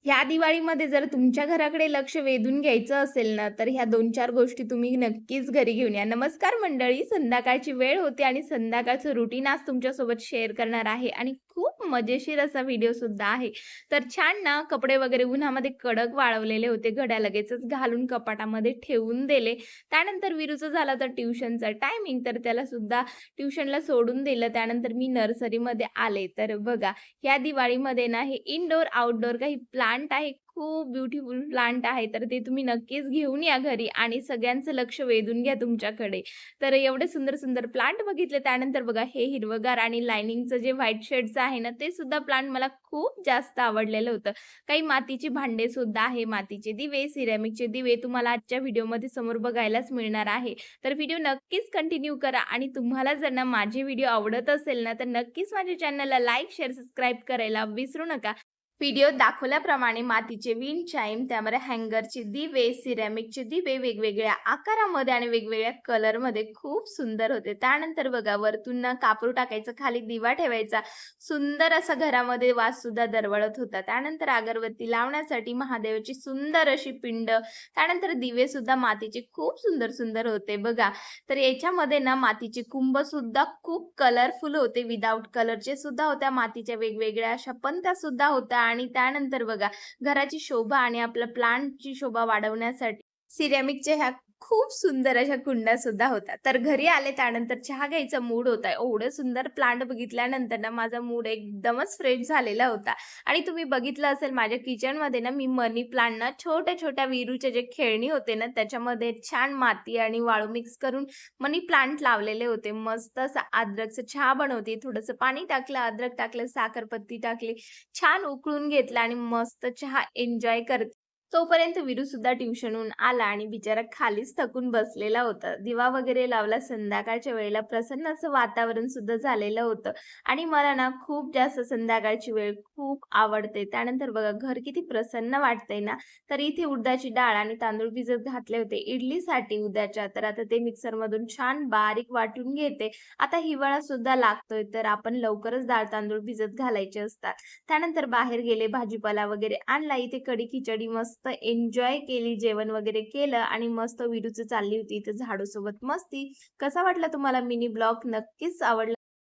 ह्या दिवाळीमध्ये जर तुमच्या घराकडे लक्ष वेधून घ्यायचं असेल ना, तर ह्या 2-4 गोष्टी तुम्ही नक्कीच घरी घेऊन या. नमस्कार मंडळी, संध्याकाळची वेळ होते आणि संध्याकाळचं रुटीन आज तुमच्यासोबत शेअर करणार आहे आणि खूप मजेशीर असा व्हिडिओसुद्धा आहे. तर छान ना, कपडे वगैरे उन्हामध्ये कडक वाळवलेले होते. घड्या लगेचच घालून कपाटामध्ये ठेवून दिले. त्यानंतर विरूचं झालं तर ट्युशनचा टायमिंग, तर त्यालासुद्धा ट्युशनला सोडून दिलं. त्यानंतर मी नर्सरीमध्ये आले. तर बघा, या दिवाळीमध्ये ना हे इनडोअर, आउटडोअर काही प्लांट आहे. खूप ब्युटिफुल प्लांट आहे. तर ते तुम्ही नक्कीच घेऊन या घरी आणि सगळ्यांचं लक्ष वेधून घ्या तुमच्याकडे. तर एवढे सुंदर-सुंदर प्लांट बघितले. त्यानंतर बघा हे हिरवंगार आणि लायनिंगचं जे व्हाईट शेडचं आहे ना, ते सुद्धा प्लांट मला खूप जास्त आवडलेलं होतं. काही मातीची भांडे सुद्धा आहे, मातीचे दिवे, सिरॅमिकचे दिवे तुम्हाला आजच्या व्हिडिओमध्ये समोर बघायलाच मिळणार आहे. तर व्हिडिओ नक्कीच कंटिन्यू करा आणि तुम्हाला जर ना माझे व्हिडिओ आवडत असेल ना, तर नक्कीच माझ्या चॅनलला लाईक, शेअर, सबस्क्राईब करायला विसरू नका. व्हिडिओत दाखवल्याप्रमाणे मातीचे विंड चाइम, त्यामध्ये हँगरचे दिवे, सिरॅमिकचे दिवे वेगवेगळ्या आकारामध्ये आणि वेगवेगळ्या कलरमध्ये खूप सुंदर होते. त्यानंतर बघा वरतून ना कापूर टाकायचं, खाली दिवा ठेवायचा. सुंदर असा घरामध्ये वास सुद्धा दरवळत होता. त्यानंतर अगरबत्ती लावण्यासाठी महादेवाची सुंदर अशी पिंड, त्यानंतर दिवे सुद्धा मातीचे खूप सुंदर-सुंदर होते बघा. तर याच्यामध्ये ना मातीचे कुंभ सुद्धा खूप कलरफुल होते. विदाऊट कलरचे सुद्धा होत्या. मातीच्या वेगवेगळ्या अशा पणत्या सुद्धा होत्या आणि त्यानंतर बघा घराची शोभा आणि आपल्या प्लांटची शोभा वाढवण्यासाठी सिरॅमिकच्या ह्या खूप सुंदर अशा कुंड्या सुद्धा होत्या. तर घरी आले त्यानंतर चहा घ्यायचा मूड होता. एवढं सुंदर प्लांट बघितल्यानंतर ना माझा मूड एकदमच फ्रेश झालेला होता. आणि तुम्ही बघितलं असेल माझ्या किचनमध्ये ना मी मनी प्लांट ना छोट्या-छोट्या विरूचे जे खेळणी होते ना त्याच्यामध्ये छान माती आणि वाळू मिक्स करून मनी प्लांट लावलेले होते. मस्त असा अद्रकचा चहा बनवते. थोडंसं पाणी टाकलं, अद्रक टाकलं, साखरपत्ती टाकली, छान उकळून घेतला आणि मस्त चहा एन्जॉय करते. तोपर्यंत वीरू सुद्धा ट्युशनहून आला आणि बिचारा खालीच थकून बसलेला होता. दिवा वगैरे लावला. संध्याकाळच्या वेळेला प्रसन्न असं वातावरण सुद्धा झालेलं होतं आणि मला ना खूप जास्त संध्याकाळची वेळ खूप आवडते. त्यानंतर बघा घर किती प्रसन्न वाटतंय ना. तर इथे उडदाची डाळ आणि तांदूळ भिजत घातले होते इडलीसाठी उद्याच्या. तर आता ते मिक्सरमधून छान बारीक वाटून घेते. आता हिवाळा सुद्धा लागतोय तर आपण लवकरच डाळ तांदूळ भिजत घालायचे असतात. त्यानंतर बाहेर गेले, भाजीपाला वगैरे आणला. इथे कढी खिचडी मस्त एन्जॉय केली, जेवण वगैरे केलं आणि मस्त विरूचं चालली होती इथे झाडूसोबत मस्ती. कसा वाटला तुम्हाला मिनी ब्लॉग? नक्कीच आवडला